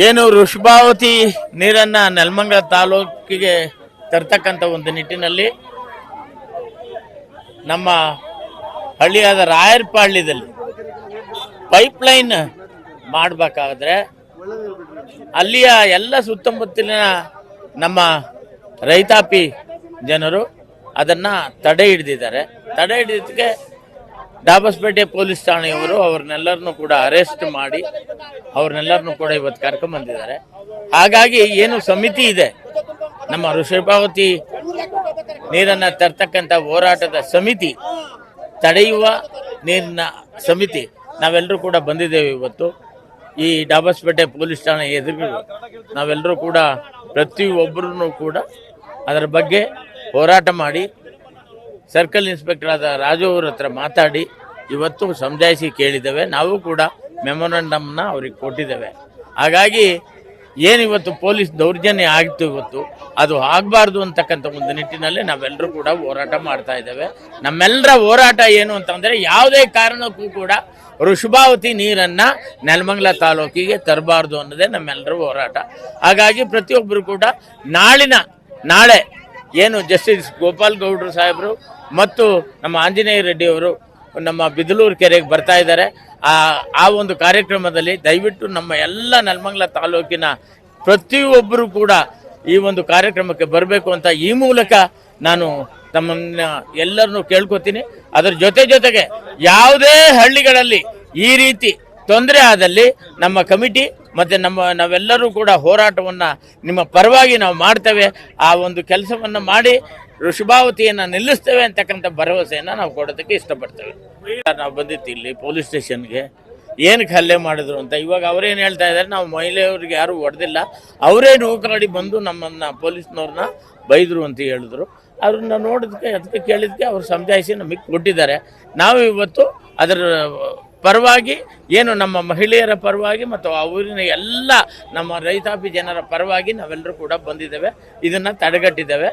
ಏನು ವೃಷಭಾವತಿ ನೀರನ್ನ ನೆಲಮಂಗಲ ತಾಲೂಕಿಗೆ ತರ್ತಕ್ಕಂಥ ಒಂದು ನಿಟ್ಟಿನಲ್ಲಿ ನಮ್ಮ ಹಳ್ಳಿಯಾದ ರಾಯರಪಾಳ್ಯದಲ್ಲಿ ಪೈಪ್ಲೈನ್ ಮಾಡಬೇಕಾದ್ರೆ ಅಲ್ಲಿಯ ಎಲ್ಲ ಸುತ್ತಮುತ್ತಲಿನ ನಮ್ಮ ರೈತಾಪಿ ಜನರು ಅದನ್ನು ತಡೆ ಹಿಡಿದಿದ್ದಾರೆ. ತಡೆ ಹಿಡಿದಕ್ಕೆ ಡಾಬಸ್ಪೇಟೆ ಪೊಲೀಸ್ ಠಾಣೆಯವರು ಅವ್ರನ್ನೆಲ್ಲರನ್ನೂ ಕೂಡ ಅರೆಸ್ಟ್ ಮಾಡಿ ಅವ್ರನ್ನೆಲ್ಲರನ್ನೂ ಕೂಡ ಇವತ್ತು ಕರ್ಕೊಂಡ್ಬಂದಿದ್ದಾರೆ. ಹಾಗಾಗಿ ಏನು ಸಮಿತಿ ಇದೆ, ನಮ್ಮ ವೃಷಭಾವತಿ ನೀರನ್ನು ತರ್ತಕ್ಕಂಥ ಹೋರಾಟದ ಸಮಿತಿ, ತಡೆಯುವ ನೀರಿನ ಸಮಿತಿ, ನಾವೆಲ್ಲರೂ ಕೂಡ ಬಂದಿದ್ದೇವೆ. ಇವತ್ತು ಈ ಡಾಬಸ್ಪೇಟೆ ಪೊಲೀಸ್ ಠಾಣೆ ಎದುರು ನಾವೆಲ್ಲರೂ ಕೂಡ ಪ್ರತಿಯೊಬ್ಬರೂ ಕೂಡ ಅದರ ಬಗ್ಗೆ ಹೋರಾಟ ಮಾಡಿ ಸರ್ಕಲ್ ಇನ್ಸ್ಪೆಕ್ಟರ್ ಆದ ರಾಜು ಅವ್ರ ಹತ್ರ ಮಾತಾಡಿ ಇವತ್ತು ಸಮಜಾಯಿಸಿ ಕೇಳಿದ್ದೇವೆ. ನಾವು ಕೂಡ ಮೆಮೊರಂಡಮ್ನ ಅವ್ರಿಗೆ ಕೊಟ್ಟಿದ್ದೇವೆ. ಹಾಗಾಗಿ ಏನಿವತ್ತು ಪೊಲೀಸ್ ದೌರ್ಜನ್ಯ ಆಗಿತ್ತು ಇವತ್ತು, ಅದು ಆಗಬಾರ್ದು ಅಂತಕ್ಕಂಥ ಒಂದು ನಿಟ್ಟಿನಲ್ಲಿ ನಾವೆಲ್ಲರೂ ಕೂಡ ಹೋರಾಟ ಮಾಡ್ತಾ ಇದ್ದೇವೆ. ನಮ್ಮೆಲ್ಲರ ಹೋರಾಟ ಏನು ಅಂತಂದರೆ ಯಾವುದೇ ಕಾರಣಕ್ಕೂ ಕೂಡ ವೃಷಭಾವತಿ ನೀರನ್ನು ನೆಲಮಂಗಲ ತಾಲೂಕಿಗೆ ತರಬಾರ್ದು ಅನ್ನೋದೇ ನಮ್ಮೆಲ್ಲರ ಹೋರಾಟ. ಹಾಗಾಗಿ ಪ್ರತಿಯೊಬ್ಬರು ಕೂಡ ನಾಳೆ ಏನು ಜಸ್ಟಿಸ್ ಗೋಪಾಲ್ ಗೌಡ್ರು ಸಾಹೇಬರು ಮತ್ತು ನಮ್ಮ ಆಂಜನೇಯ ರೆಡ್ಡಿ ಅವರು ನಮ್ಮ ಬಿದಲೂರು ಕೆರೆಗೆ ಬರ್ತಾ ಇದ್ದಾರೆ. ಆ ಒಂದು ಕಾರ್ಯಕ್ರಮದಲ್ಲಿ ದಯವಿಟ್ಟು ನಮ್ಮ ಎಲ್ಲ ನೆಲಮಂಗಲ ತಾಲೂಕಿನ ಪ್ರತಿಯೊಬ್ಬರು ಕೂಡ ಈ ಒಂದು ಕಾರ್ಯಕ್ರಮಕ್ಕೆ ಬರಬೇಕು ಅಂತ ಈ ಮೂಲಕ ನಾನು ತಮ್ಮನ್ನ ಎಲ್ಲರನ್ನೂ ಕೇಳ್ಕೊತೀನಿ. ಅದರ ಜೊತೆಗೆ ಯಾವುದೇ ಹಳ್ಳಿಗಳಲ್ಲಿ ಈ ರೀತಿ ತೊಂದರೆ ಆದಲ್ಲಿ ನಮ್ಮ ಕಮಿಟಿ ಮತ್ತು ನಾವೆಲ್ಲರೂ ಕೂಡ ಹೋರಾಟವನ್ನು ನಿಮ್ಮ ಪರವಾಗಿ ನಾವು ಮಾಡ್ತೇವೆ. ಆ ಒಂದು ಕೆಲಸವನ್ನು ಮಾಡಿ ವೃಷಭಾವತಿಯನ್ನು ನಿಲ್ಲಿಸ್ತೇವೆ ಅಂತಕ್ಕಂಥ ಭರವಸೆಯನ್ನು ನಾವು ಕೊಡೋದಕ್ಕೆ ಇಷ್ಟಪಡ್ತೇವೆ. ನಾವು ಬಂದಿತ್ತು ಇಲ್ಲಿ ಪೊಲೀಸ್ ಸ್ಟೇಷನ್ಗೆ, ಏನಕ್ಕೆ ಹಲ್ಲೆ ಮಾಡಿದ್ರು ಅಂತ. ಇವಾಗ ಅವರೇನು ಹೇಳ್ತಾ ಇದ್ದಾರೆ, ನಾವು ಮಹಿಳೆಯವ್ರಿಗೆ ಯಾರೂ ಹೊಡೆದಿಲ್ಲ, ಅವರೇ ನೂಕರಾಡಿ ಬಂದು ನಮ್ಮನ್ನು ಪೊಲೀಸ್ನವ್ರನ್ನ ಬೈದರು ಅಂತ ಹೇಳಿದ್ರು. ಅವ್ರನ್ನ ನೋಡೋದಕ್ಕೆ ಅದಕ್ಕೆ ಕೇಳಿದಕ್ಕೆ ಅವ್ರು ಸಮಜಾಯಿಸಿ ನಮಗೆ ಕೊಟ್ಟಿದ್ದಾರೆ. ನಾವು ಇವತ್ತು ಅದರ ಪರವಾಗಿ ಏನು ನಮ್ಮ ಮಹಿಳೆಯರ ಪರವಾಗಿ ಮತ್ತು ಊರಿನ ಎಲ್ಲ ನಮ್ಮ ರೈತಾಪಿ ಜನರ ಪರವಾಗಿ ನಾವೆಲ್ಲರೂ ಕೂಡ ಬಂದಿದ್ದೇವೆ, ಇದನ್ನು ತಡೆಗಟ್ಟಿದ್ದೇವೆ.